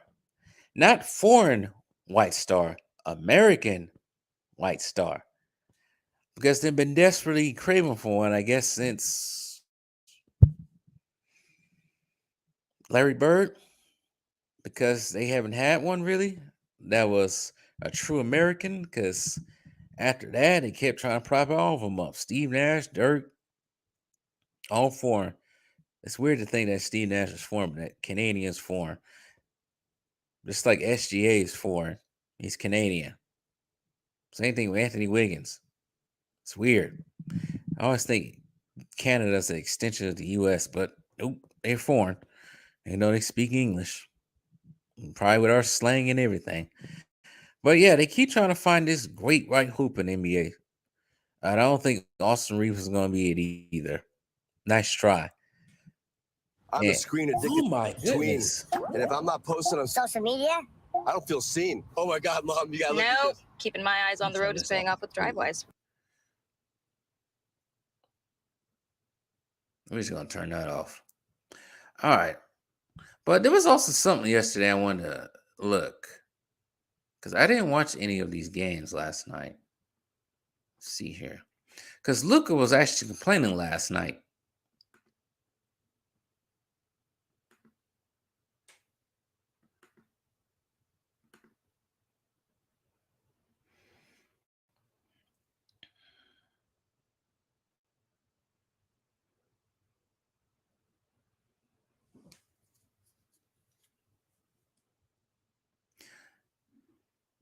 not foreign white star, American white star. Because they've been desperately craving for one, I guess, since Larry Bird, because they haven't had one really that was a true American. Because after that, they kept trying to prop all of them up. Steve Nash, Dirk, all foreign. It's weird to think that Steve Nash is foreign, but that Canadian's foreign. Just like SGA is foreign, he's Canadian. Same thing with Anthony Wiggins. It's weird. I always think Canada's an extension of the U.S., but nope, they're foreign. They know they speak English, probably with our slang and everything. But yeah, they keep trying to find this great right hoop in the NBA. I don't think Austin Reeves is going to be it either. Nice try. I'm a screen addicted Oh my tween. goodness. And if I'm not posting on Social media? I don't feel seen. Oh my God, Mom, you gotta look at No, this. keeping my eyes on the road is paying off with driveways. We're just going to turn that off. All right. But there was also something yesterday I wanted to look. Because I didn't watch any of these games last night. Let's see here. Because Luka was actually complaining last night.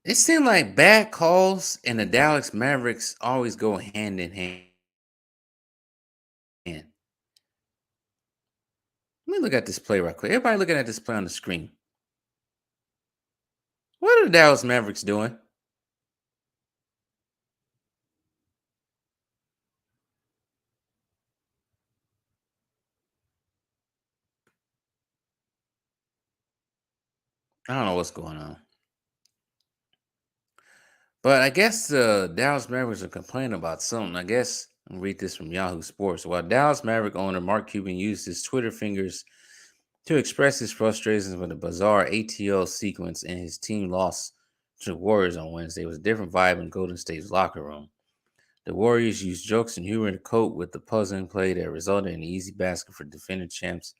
It seemed like bad calls and the Dallas Mavericks always go hand in hand. Let me look at this play right quick. Everybody looking at this play on the screen. What are the Dallas Mavericks doing? I don't know what's going on. But I guess the Dallas Mavericks are complaining about something. I guess I'll read this from Yahoo Sports. While Dallas Maverick owner Mark Cuban used his Twitter fingers to express his frustrations with a bizarre ATO sequence and his team loss to the Warriors on Wednesday, it was a different vibe in Golden State's locker room. The Warriors used jokes and humor to cope with the puzzling play that resulted in an easy basket for defending champs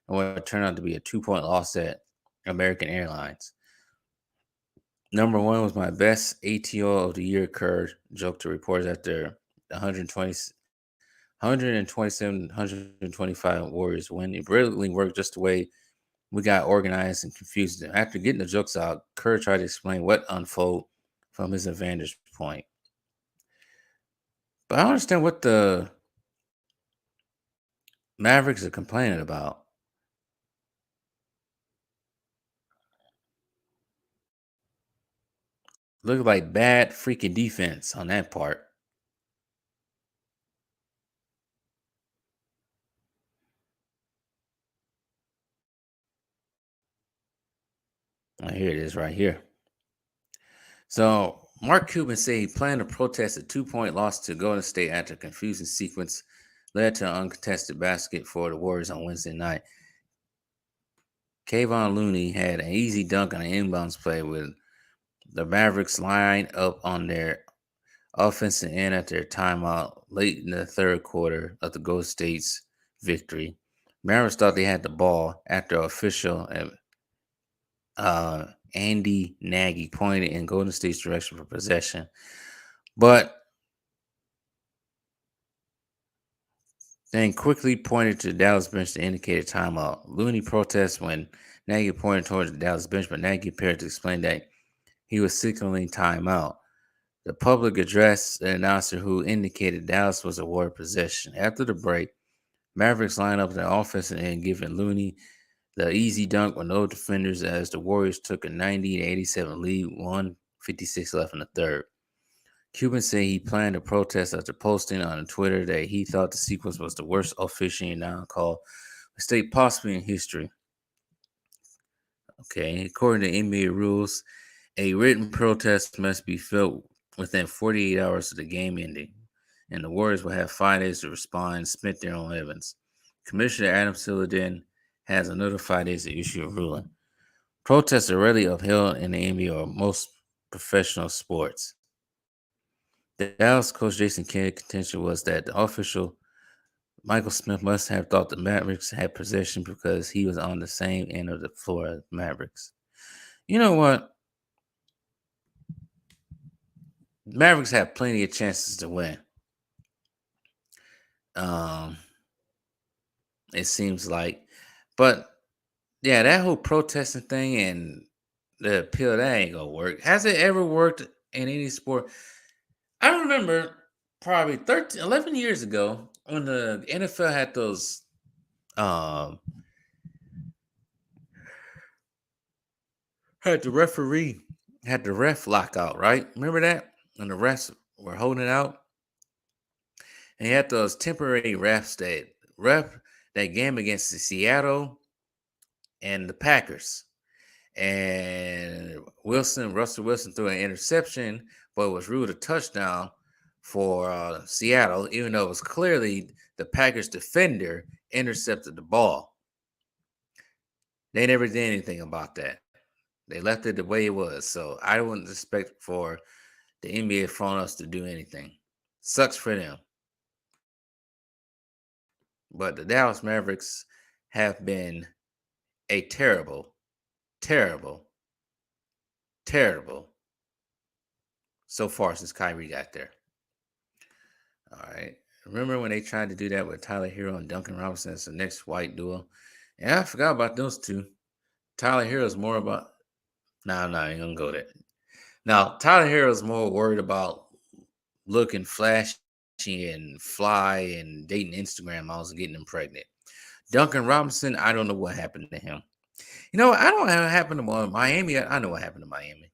and what turned out to be a 2-point loss at American Airlines. Number one was my best ATO of the year occurred, joked to reporters after the 127-125 Warriors win. It brilliantly worked just the way we got organized and confused them. After getting the jokes out, Kerr tried to explain what unfolded from his vantage point. But I don't understand what the Mavericks are complaining about. Looked like bad freaking defense on that part. Here it is right here. So Mark Cuban said he planned to protest a 2-point loss to Golden State after a confusing sequence led to an uncontested basket for the Warriors on Wednesday night. Kevon Looney had an easy dunk on an inbounds play with the Mavericks line up on their offensive end at their timeout late in the third quarter of the Golden State's victory. Mavericks thought they had the ball after official Andy Nagy pointed in Golden State's direction for possession. But then quickly pointed to the Dallas bench to indicate a timeout. Looney protests when Nagy pointed towards the Dallas bench, but Nagy appeared to explain that he was signaling timeout. The public addressed the announcer who indicated Dallas was awarded possession. After the break, Mavericks lined up the offensive end, giving Looney the easy dunk with no defenders as the Warriors took a 90-87 lead, 1:56 left in the third. Cuban said he planned to protest after posting on Twitter that he thought the sequence was the worst officiating non-call mistake possibly in history. Okay, according to NBA rules, a written protest must be filled within 48 hours of the game ending, and the Warriors will have 5 days to respond and submit their own evidence. Commissioner Adam Silver then has another 5 days to issue a ruling. Protests are rarely upheld in the NBA or most professional sports. The Dallas coach Jason Kidd's contention was that the official Michael Smith must have thought the Mavericks had possession because he was on the same end of the floor as Mavericks. You know what? Mavericks have plenty of chances to win. It seems like. But yeah, that whole protesting thing and the appeal, that ain't gonna work. Has it ever worked in any sport? I remember probably 11 years ago when the NFL had those had the ref lockout, right? Remember that? When the refs were holding it out? And you had those temporary refs that ref that game against the Seattle and the Packers. And Russell Wilson threw an interception, but it was ruled a touchdown for Seattle, even though it was clearly the Packers defender intercepted the ball. They never did anything about that. They left it the way it was. So I wouldn't expect for the NBA front office to do anything. Sucks for them. But the Dallas Mavericks have been a terrible so far since Kyrie got there. All right. Remember when they tried to do that with Tyler Hero and Duncan Robinson as the next white duo? Yeah, I forgot about those two. Tyler Hero's more about... No, I'm not even going to go there. Now, Tyler Hero's more worried about looking flashy and fly and dating Instagram models and getting them pregnant. Duncan Robinson, I don't know what happened to him. You know, I don't know what happened to Miami. I know what happened to Miami.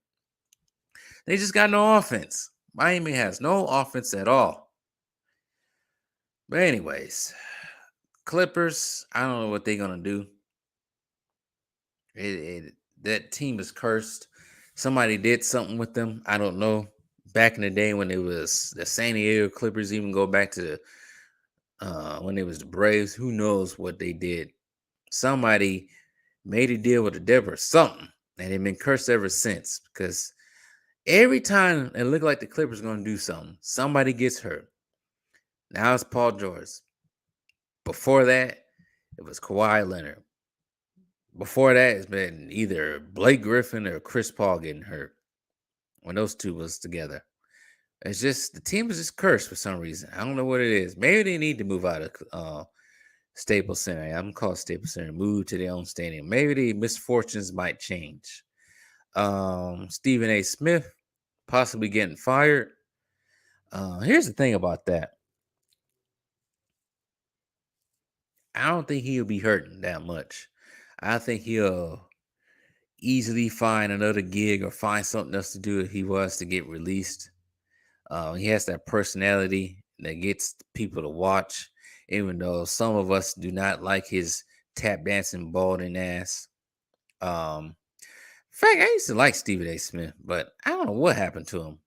They just got no offense. Miami has no offense at all. But anyways, Clippers, I don't know what they're going to do. That team is cursed. Somebody did something with them. I don't know. Back in the day when it was the San Diego Clippers, even go back to when it was the Braves, who knows what they did. Somebody made a deal with the devil or something, and they've been cursed ever since because Every time it looked like the Clippers going to do something, somebody gets hurt. Now it's Paul George. Before that, it was Kawhi Leonard. Before that, it's been either Blake Griffin or Chris Paul getting hurt when those two was together. It's just the team is just cursed for some reason. I don't know what it is. Maybe they need to move out of Staples Center. I'm gonna call it Staples Center. Move to their own stadium. Maybe the misfortunes might change. Stephen A. Smith possibly getting fired. Here's the thing about that. I don't think he'll be hurting that much. I think he'll easily find another gig or find something else to do if he was to get released. He has that personality that gets people to watch, even though some of us do not like his tap dancing balding ass. In fact, I used to like Stephen A. Smith, but I don't know what happened to him.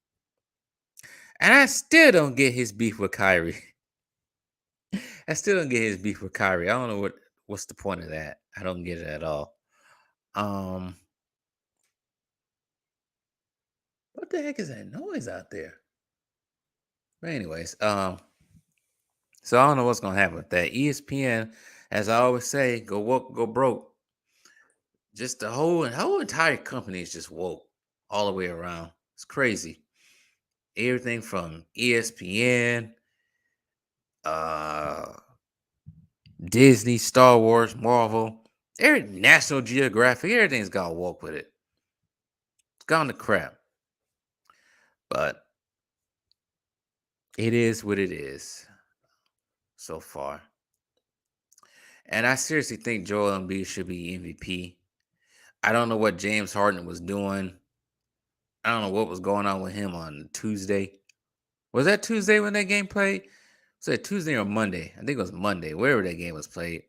And I still don't get his beef with Kyrie. I still don't get his beef with Kyrie. I don't know what's the point of that. I don't get it at all. What the heck is that noise out there? But anyways, so I don't know what's gonna happen with that. ESPN, as I always say, go woke, go broke. Just the whole entire company is just woke all the way around. It's crazy. Everything from ESPN, Disney, Star Wars, Marvel, every National Geographic, everything's got woke with it. It's gone to crap. But it is what it is so far. And I seriously think Joel Embiid should be MVP. I don't know what James Harden was doing. I don't know what was going on with him on Tuesday. Was that Tuesday when that game played? Was that Tuesday or Monday? I think it was Monday, wherever that game was played.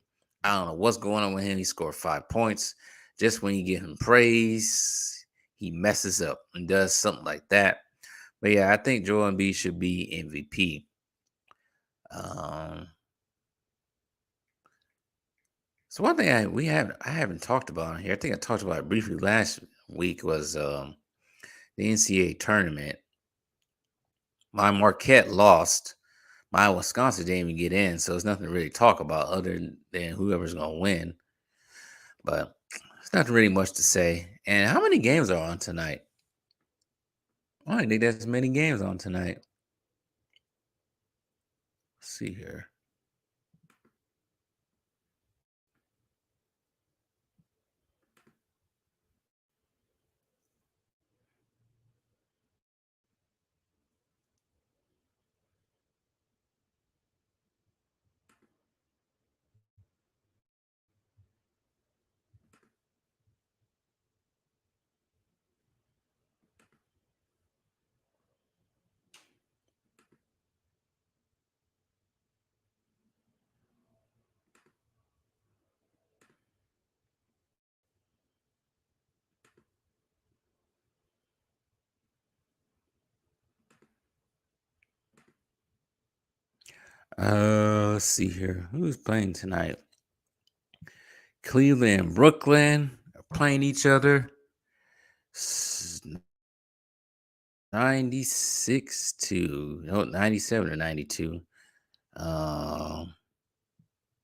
I don't know what's going on with him. He scored 5 points. Just when you give him praise, he messes up and does something like that. But yeah, I think Joel Embiid should be MVP. So one thing I haven't talked about on here. I think I talked about it briefly last week was the NCAA tournament. My Marquette lost. My Wisconsin didn't even get in, so there's nothing to really talk about other than whoever's going to win. But there's nothing really much to say. And how many games are on tonight? I don't think there's many games on tonight. Let's see here. Let's see here. Who's playing tonight? Cleveland and Brooklyn are playing each other. 97 or 92.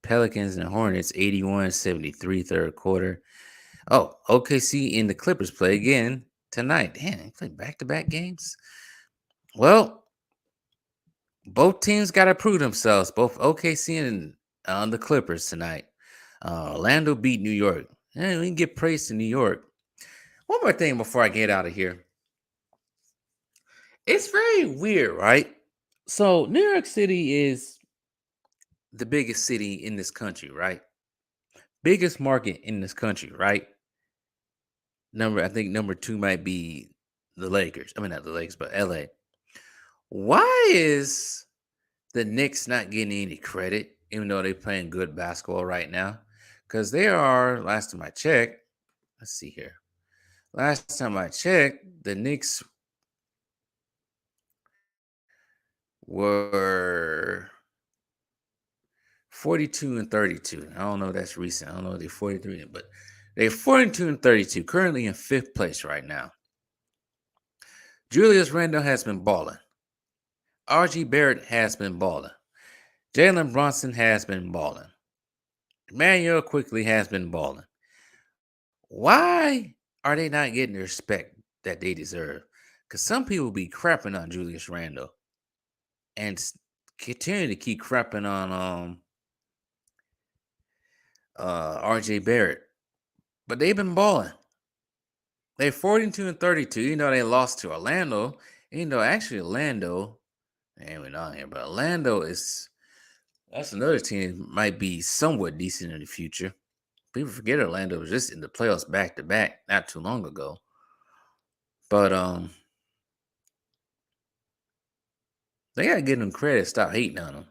Pelicans and Hornets 81-73 third quarter. Oh, OKC and the Clippers play again tonight. Damn, they play back-to-back games. Well, both teams got to prove themselves. Both OKC and the Clippers tonight. Orlando beat New York. And we can give praise to New York. One more thing before I get out of here. It's very weird, right? So New York City is the biggest city in this country, right? Biggest market in this country, right? I think number 2 might be the Lakers. I mean, not the Lakers, but LA. Why is the Knicks not getting any credit, even though they're playing good basketball right now? Because they are, last time I checked, let's see here. Last time I checked, the Knicks were 42-32. I don't know if that's recent. I don't know if they're 43, but they're 42-32, currently in 5th place right now. Julius Randle has been balling. R.G. Barrett has been balling. Jalen Brunson has been balling. Emmanuel quickly has been balling. Why are they not getting the respect that they deserve? Because some people be crapping on Julius Randle and continue to keep crapping on RJ Barrett. But they've been balling. They're 42-32, even though they lost to Orlando. Even though actually Orlando, and we're not here, but Orlando that's another team that might be somewhat decent in the future. People forget Orlando was just in the playoffs back to back not too long ago. But they gotta give them credit, stop hating on them.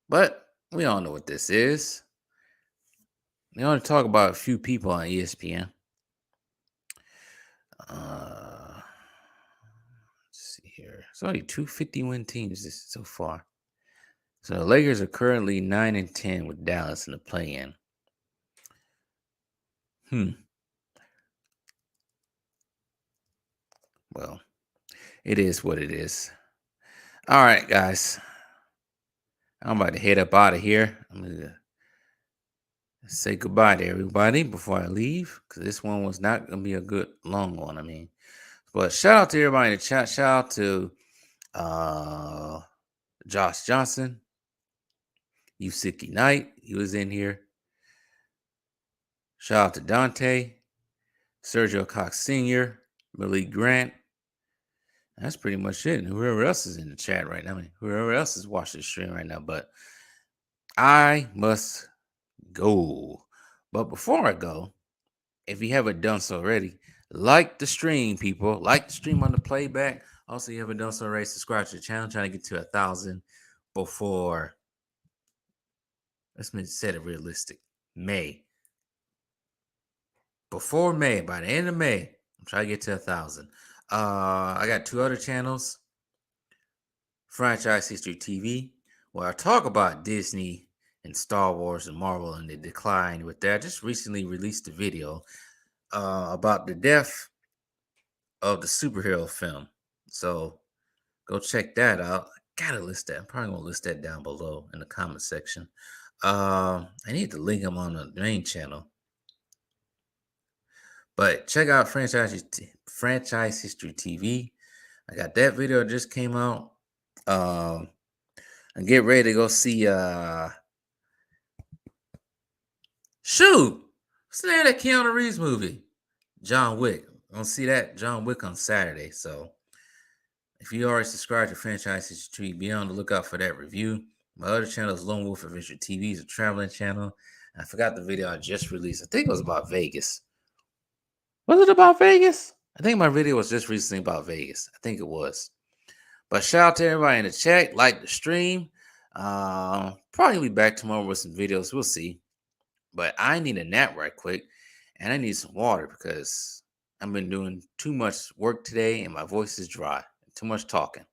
But we all know what this is. They only talk about a few people on ESPN. Let's see here. It's only 250-win teams so far. So the Lakers are currently 9-10 with Dallas in the play-in. Well, it is what it is. All right, guys. I'm about to head up out of here. I'm going to say goodbye to everybody before I leave, because this one was not going to be a good long one. But shout out to everybody in the chat. Shout out to Josh Johnson, Usiki Knight. He was in here. Shout out to Dante, Sergio Cox Sr., Malik Grant. That's pretty much it. And whoever else is in the chat right now, whoever else is watching the stream right now. But I must go. But before I go, if you haven't done so already, like the stream, people. Like the stream on the playback. Also, if you haven't done so already, subscribe to the channel. I'm trying to get to 1,000 before, let's set it realistic, May. Before May, by the end of May, I'm trying to get to 1,000. I got 2 other channels. Franchise History TV, where I talk about Disney and Star Wars and Marvel and the decline with that. I just recently released a video about the death of the superhero film. So go check that out. I gotta list that. I'm probably gonna list that down below in the comment section. I need to link them on the main channel. But check out Franchise History TV. I got that video that just came out. And get ready to go see what's the name of that Keanu Reeves movie? John Wick. I'm gonna see that John Wick on Saturday. So if you already subscribed to Franchise History, be on the lookout for that review. My other channel is Lone Wolf Adventure TV. It's a traveling channel. I forgot the video I just released. I think it was about Vegas. Was it about Vegas? I think my video was just recently about Vegas. I think it was. But shout out to everybody in the chat. Like the stream. Probably be back tomorrow with some videos. We'll see. But I need a nap right quick. And I need some water because I've been doing too much work today and my voice is dry. Too much talking.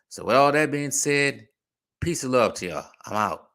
So with all that being said, peace and love to y'all. I'm out.